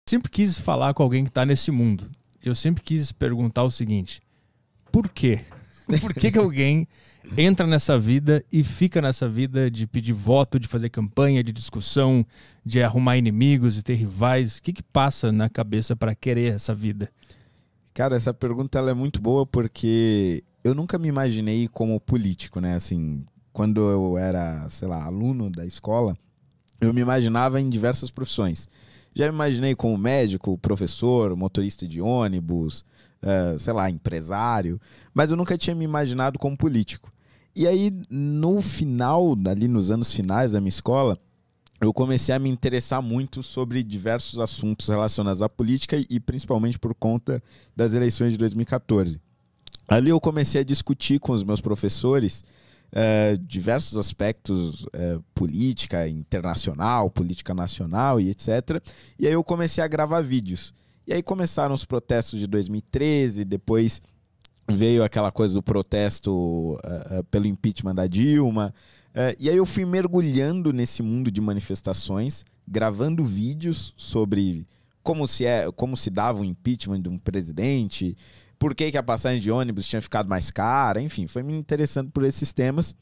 Sempre quis falar com alguém que está nesse mundo. Eu sempre quis perguntar o seguinte: por quê? Por que que alguém entra nessa vida e fica nessa vida de pedir voto, de fazer campanha, de discussão, de arrumar inimigos e ter rivais? O que que passa na cabeça para querer essa vida? Cara, essa pergunta ela é muito boa porque eu nunca me imaginei como político, né? Assim, quando eu era, sei lá, aluno da escola, eu me imaginava em diversas profissões. Já me imaginei como médico, professor, motorista de ônibus, sei lá, empresário, mas eu nunca tinha me imaginado como político. E aí, no final, ali nos anos finais da minha escola, eu comecei a me interessar muito sobre diversos assuntos relacionados à política e principalmente por conta das eleições de 2014. Ali eu comecei a discutir com os meus professores diversos aspectos, política internacional, política nacional e etc. E aí eu comecei a gravar vídeos. E aí começaram os protestos de 2013, depois veio aquela coisa do protesto pelo impeachment da Dilma. E aí eu fui mergulhando nesse mundo de manifestações, gravando vídeos sobre como se dava o impeachment de um presidente, por que que a passagem de ônibus tinha ficado mais cara, enfim, foi me interessando por esses temas.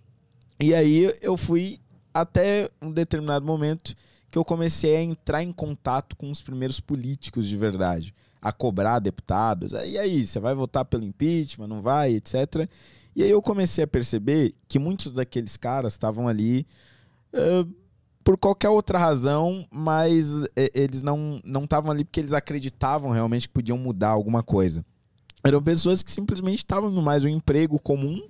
E aí eu fui até um determinado momento que eu comecei a entrar em contato com os primeiros políticos de verdade, a cobrar deputados. E aí, você vai votar pelo impeachment, não vai, etc. E aí eu comecei a perceber que muitos daqueles caras estavam ali por qualquer outra razão, mas eles não estavam ali porque eles acreditavam realmente que podiam mudar alguma coisa. Eram pessoas que simplesmente estavam em mais um emprego comum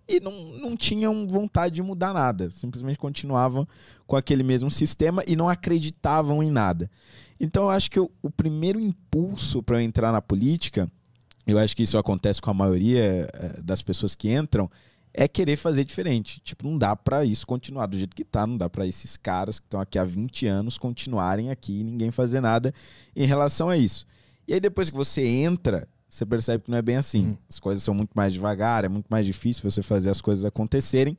e não tinham vontade de mudar nada. Simplesmente continuavam com aquele mesmo sistema e não acreditavam em nada. Então eu acho que o primeiro impulso para eu entrar na política, eu acho que isso acontece com a maioria das pessoas que entram, é querer fazer diferente. Tipo, não dá para isso continuar do jeito que tá, não dá para esses caras que estão aqui há 20 anos continuarem aqui e ninguém fazer nada em relação a isso. E aí depois que você entra, você percebe que não é bem assim. As coisas são muito mais devagar, é muito mais difícil você fazer as coisas acontecerem.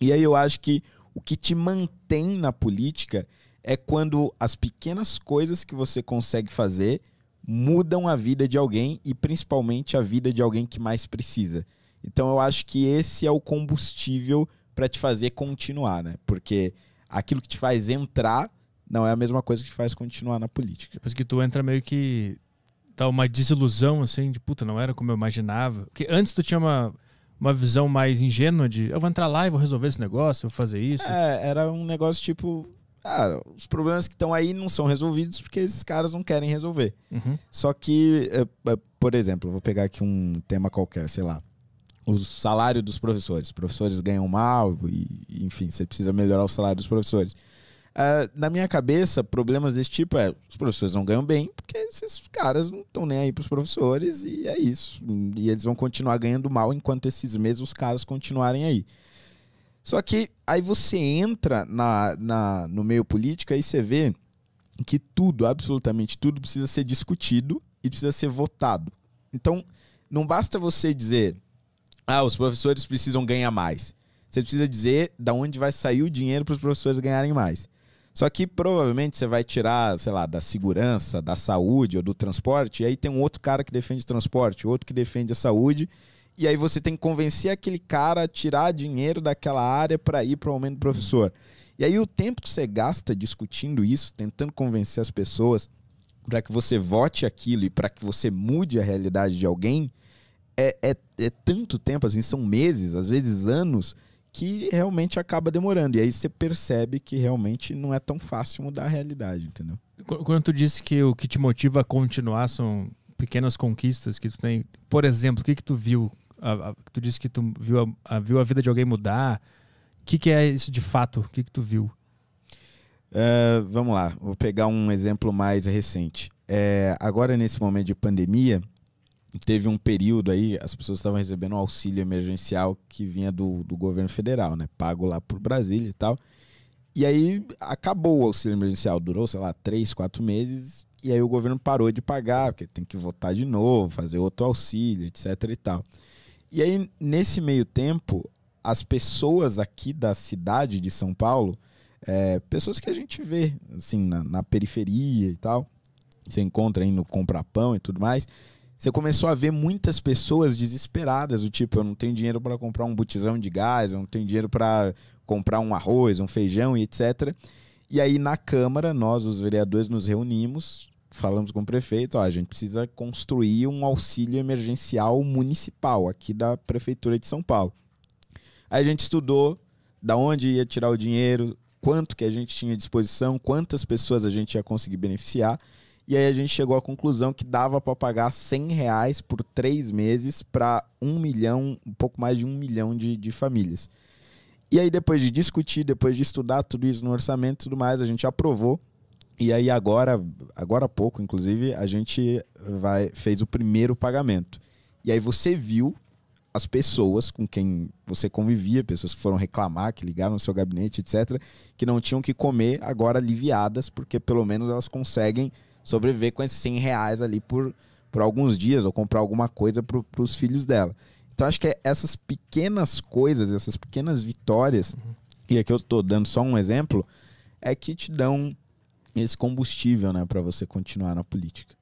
E aí eu acho que o que te mantém na política é quando as pequenas coisas que você consegue fazer mudam a vida de alguém e principalmente a vida de alguém que mais precisa. Então eu acho que esse é o combustível para te fazer continuar, né? Porque aquilo que te faz entrar não é a mesma coisa que te faz continuar na política. Depois que tu entra meio que dá uma desilusão, assim, de puta, não era como eu imaginava. Porque antes tu tinha uma visão mais ingênua de eu vou entrar lá e vou resolver esse negócio, vou fazer isso. Era um negócio tipo, os problemas que estão aí não são resolvidos porque esses caras não querem resolver. Só que, por exemplo, eu vou pegar aqui um tema qualquer, sei lá, o salário dos professores. Os professores ganham mal e enfim, você precisa melhorar o salário dos professores. Na minha cabeça, problemas desse tipo os professores não ganham bem porque esses caras não estão nem aí para os professores e é isso. E eles vão continuar ganhando mal enquanto esses mesmos caras continuarem aí. Só que aí você entra no meio político e você vê que tudo, absolutamente tudo, precisa ser discutido e precisa ser votado. Então, não basta você dizer os professores precisam ganhar mais. Você precisa dizer de onde vai sair o dinheiro para os professores ganharem mais. Só que provavelmente você vai tirar, sei lá, da segurança, da saúde ou do transporte, e aí tem um outro cara que defende transporte, outro que defende a saúde, e aí você tem que convencer aquele cara a tirar dinheiro daquela área para ir para o aumento do professor. E aí o tempo que você gasta discutindo isso, tentando convencer as pessoas para que você vote aquilo e para que você mude a realidade de alguém, é tanto tempo, assim, são meses, às vezes anos, que realmente acaba demorando. E aí você percebe que realmente não é tão fácil mudar a realidade, entendeu? Quando tu disse que o que te motiva a continuar são pequenas conquistas que tu tem, por exemplo, o que tu viu? Tu disse que tu viu a vida de alguém mudar. O que é isso de fato? O que tu viu? Vamos lá, vou pegar um exemplo mais recente. Agora, nesse momento de pandemia, teve um período aí, as pessoas estavam recebendo um auxílio emergencial que vinha do governo federal, né? Pago lá por Brasília e tal. E aí acabou o auxílio emergencial, durou, sei lá, 3, 4 meses. E aí o governo parou de pagar, porque tem que votar de novo, fazer outro auxílio, etc e tal. E aí, nesse meio tempo, as pessoas aqui da cidade de São Paulo, pessoas que a gente vê, assim, na periferia e tal, você encontra aí no Compra Pão e tudo mais, você começou a ver muitas pessoas desesperadas, do tipo, eu não tenho dinheiro para comprar um botijão de gás, eu não tenho dinheiro para comprar um arroz, um feijão e etc. E aí na Câmara, nós, os vereadores, nos reunimos, falamos com o prefeito, ó, a gente precisa construir um auxílio emergencial municipal aqui da Prefeitura de São Paulo. Aí a gente estudou da onde ia tirar o dinheiro, quanto que a gente tinha à disposição, quantas pessoas a gente ia conseguir beneficiar. E aí a gente chegou à conclusão que dava para pagar R$100 por 3 meses para 1 milhão, um pouco mais de 1 milhão de famílias. E aí depois de discutir, depois de estudar tudo isso no orçamento e tudo mais, a gente aprovou. E aí agora há pouco, inclusive, a gente fez o primeiro pagamento. E aí você viu as pessoas com quem você convivia, pessoas que foram reclamar, que ligaram no seu gabinete, etc., que não tinham que comer, agora aliviadas, porque pelo menos elas conseguem sobreviver com esses R$100 ali por alguns dias, ou comprar alguma coisa para os filhos dela. Então acho que essas pequenas coisas, essas pequenas vitórias, e aqui eu estou dando só um exemplo, é que te dão esse combustível, né, para você continuar na política.